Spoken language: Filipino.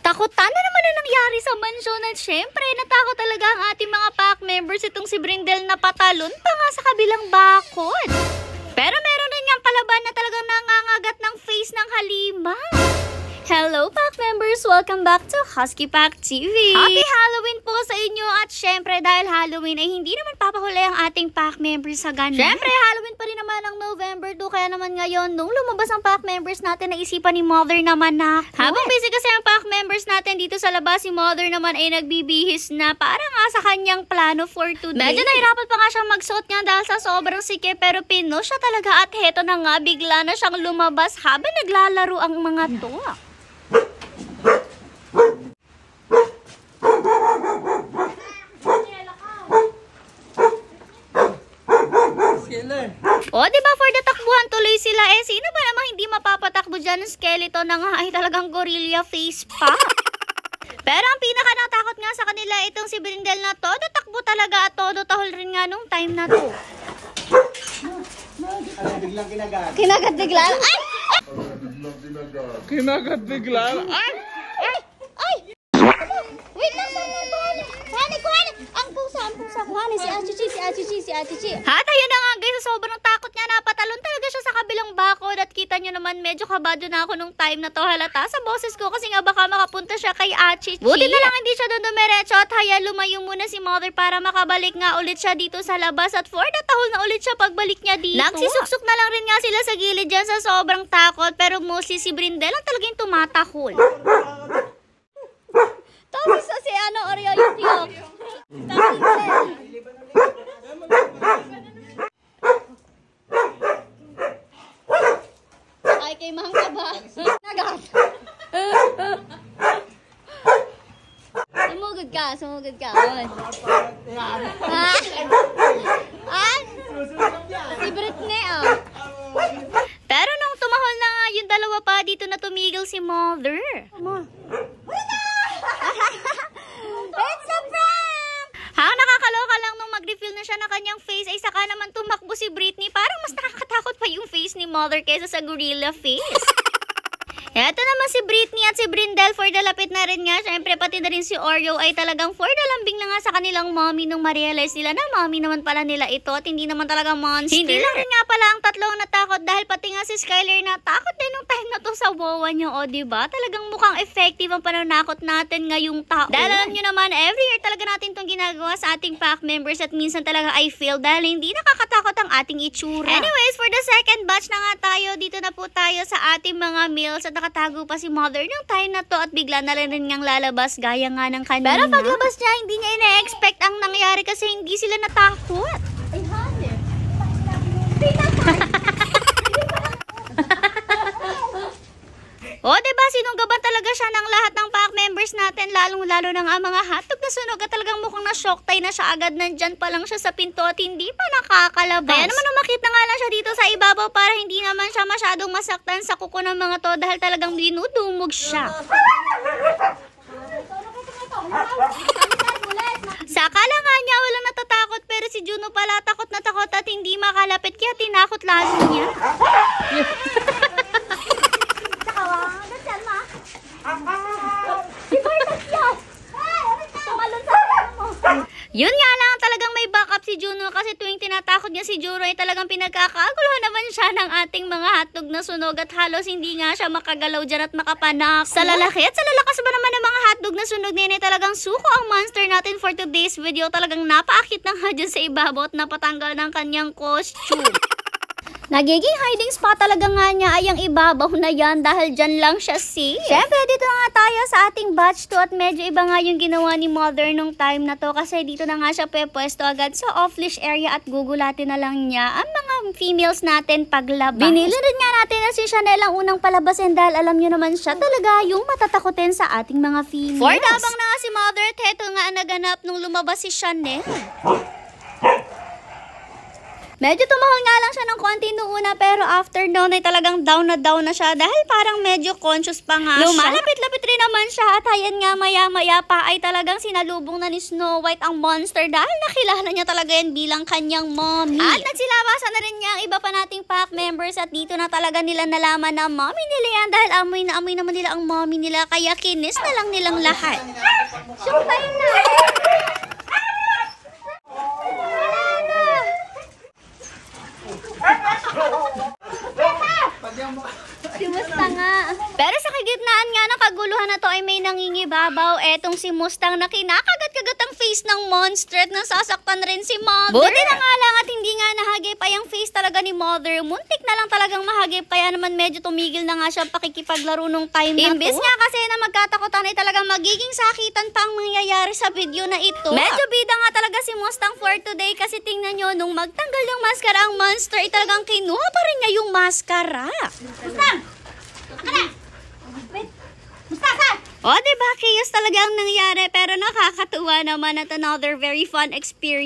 Takutan na naman na nangyari sa mansyon at syempre natakot talaga ang ating mga pack members itong si Brindel na patalon pa nga sa kabilang bakod. Pero meron rin niyang palaban na talagang nangangagat ng face ng halimaw. Hello pack members! Welcome back to Husky Pack TV! Happy Halloween po sa inyo at syempre dahil Halloween ay hindi naman papahuli ang ating pack members sa ganun. Syempre Halloween pa rin naman ang November 2 kaya naman ngayon nung lumabas ang pack members natin naisipan ni Mother naman na habang busy kasi ang pack members natin dito sa labas, si Mother naman ay nagbibihis na para nga sa kanyang plano for today. Medyo nahirapan pa nga siyang magsuot niya dahil sa sobrang sikip pero pinos siya talaga at heto na nga bigla na siyang lumabas habang naglalaro ang mga to. O, diba for the takbuhan tuloy sila sino ba namang hindi mapapatakbo dyan ng skeleton na nga ay talagang gorilla face pa. Pero ang pinaka natakot nga sa kanila itong si Brindel na todo takbo talaga at todo tahol rin nga nung time na to. Biglang kinagat. Kinagat bigla. Ay! Kinagat bigla. Ay! Ay! Wait lang, kuhani. Ang pusa, kuhani, si Achichi. At ayun na nga guys, sobrang takot niya, napatalon talaga siya sa kabilang bakod at kita niyo naman medyo kabado na ako nung time na to, halata sa boses ko kasi nga baka makapunta siya kay Achichi. Buti na lang hindi siya doon dumiretso at haya lumayo muna si Mother para makabalik nga ulit siya dito sa labas at for the tahol na ulit siya pagbalik niya dito. Nagsisuksok na lang rin nga sila sa gilid dyan sa sobrang takot pero mostly si Brindel ang talagang tumatahol. Tapos sa si Oreo yung tiyok. Ay, kay Mahang ba? Nagat. Sumugod ka. Si Britney, Pero nung tumahol na nga yung dalawa pa, dito na tumigil si Mother. It's a prank! Nakakaloka lang nung mag-reveal na siya ng kanyang face ay saka naman tumakbo si Britney. Parang mas nakakatakot pa yung face ni Mother kaysa sa gorilla face. Eto naman si Britney at si Brindel for the lapit na rin nga. Siyempre pati na rin si Oreo ay talagang for the lambing na nga sa kanilang mommy nung ma-realize nila na mommy naman pala nila ito at hindi naman talaga monster. Hindi lang rin nga pala ang tatlong natakot dahil pati nga si Skyler natakot din nung time na to sa wawa niya. O diba? Talagang mukhang effective ang pananakot natin ngayong taon. Dahil alam nyo naman, every year talaga natin itong ginagawa sa ating pack members at minsan talaga I fail dahil hindi nakakatakot ang ating itsura. Anyways, for the second batch na nga tayo, dito na po tayo sa ating mga meals at nakatago pa si Mother nung time na to at bigla na rin niyang lalabas gaya nga ng kanina. Pero paglabas niya, hindi niya ina-expect ang nangyari kasi hindi sila natakot. Ay, honey. O, diba, sinunggaban talaga siya ng lahat ng pack members natin, lalong-lalo ng mga hotdog na sunog at talagang mukhang na-shock tayo na siya agad nandyan pa lang siya sa pinto at hindi pa nakakalabas. Kaya naman umakit na nga lang siya dito sa ibabaw para hindi naman siya masyadong masaktan sa kuko ng mga to dahil talagang dinudumog siya. Sa akala nga niya walang natatakot pero si Juno pala takot na takot at hindi makalapit kaya tinakot lalo niya. Yun nga lang, talagang may backup si Juno kasi tuwing tinatakot niya si Juno ay talagang pinagkakaguluhan naman siya ng ating mga hotdog na sunog at halos hindi nga siya makagalaw dyan at makapanak. Sa lalaki at sa lalakas ba naman ng mga hotdog na sunog niya ay talagang suko ang monster natin for today's video. Talagang napaakit na nga dyan sa ibabaw at napatanggal ng kanyang costume. Nagiging hiding spot talaga nga niya ay ang ibabaw na yan dahil dyan lang siya safe. Siyempre, dito na nga tayo sa ating batch 2 at medyo iba nga yung ginawa ni Mother nung time na to kasi dito na nga siya pwesto agad sa off-leash area at gugulatin na lang niya ang mga females natin paglabas. Binili rin nga natin na si Chanel ang unang palabasin dahil alam nyo naman siya talaga yung matatakotin sa ating mga females. For dabang na nga si Mother at heto nga ang naganap nung lumabas si Chanel. Medyo tumahol nga lang siya ng konti noong una, pero after noon ay talagang down na siya dahil parang medyo conscious pa nga siya. Lumalapit-lapit rin naman siya at ayan nga maya-maya pa ay talagang sinalubong na ni Snow White ang monster dahil nakilala niya talaga yan bilang kanyang mommy. At nagsilabasan na rin niya ang iba pa nating pack members at dito na talaga nila nalaman na mommy nila yan dahil amoy na amoy naman nila ang mommy nila kaya kinis na lang nilang lahat. Showtime na! Si Mustang nga. Pero sa kagitnaan nga ng kaguluhan na to ay may nangingibabaw. Etong si Mustang na kinakagat-kagat ang face ng monster at nasasaktan rin si Mother. Buti na nga lang at hindi nga nahagip ay ang face talaga ni Mother. Muntik na lang talagang mahagip kaya naman medyo tumigil na nga siya pakikipaglaro nung time na to. Imbis nga kasi na magkatakutan ay talagang magiging sakitan pa ang mangyayari sa video na ito. Medyo bida nga talaga si Mustang for today kasi tingnan nyo nung magtanggal yung maskara ang monster ay talagang kinuha pa rin niya yung maskara. Mustang! O, diba? Chaos talaga ang nangyari pero nakakatuwa naman at another very fun experience.